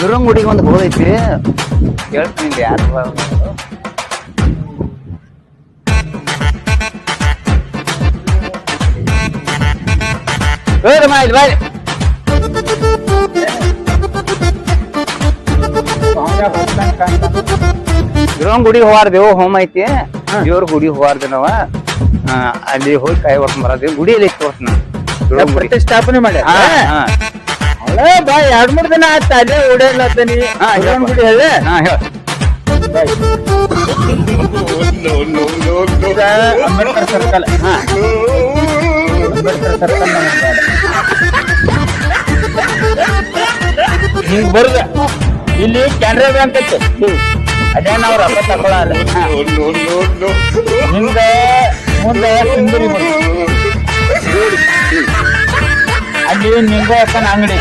ಬಿರಂಗ್ ಗುಡಿಗೆ ಒಂದು ಹೋದೈತಿ ಕೇಳ್ತೀನಿ ಯಾರು ಇಲ್ಲಿ ಬಾಯ್ ಬಿರಂಗ್ ಗುಡಿ ಹೋಗಾರ್ದೇವು ಹೋಮ ಐತಿ ದೇವ್ರ ಗುಡಿ ಹೋಗಾರ್ದೆ ನಾವ ಅಲ್ಲಿ ಹೋಗಿ ಕಾಯಿ ಹೊಡ್ಕೊಂಡ್ ಬರೋದು ಗುಡಿಯಲ್ಲಿ ಐತಿ ತೋರ್ಸ್ ಪ್ರತಿಷ್ಠಾಪನೆ ಮಾಡಿ ಅಲ್ಲ ಬಾ 2-3 ದಿನ ಆಯ್ತ ಅಲ್ಲೇ ಓಡಾಡ್ಲತ್ತೀನಿ ಗುಡಿ ಹೇಳಿ ಅಂಬೇಡ್ಕರ್ ಸರ್ಕಲ್ ಅಂಬೇಡ್ಕರ್ ಸರ್ಕಲ್ ಹಿಂಗ್ ಬರುದ ಇಲ್ಲಿ ಕೆನರಾ ಬ್ಯಾಂಕ್ ಐತಿ ಅದೇ ನಾವ್ ರೊಕ್ಕ ತಗೊಳಲ್ಲ ಹಿಂಗ ಮುಂದೆ ಸಿಂಧೂರಿ ಅಲ್ಲಿ ನಿಂಗ ಅಂಗಡಿ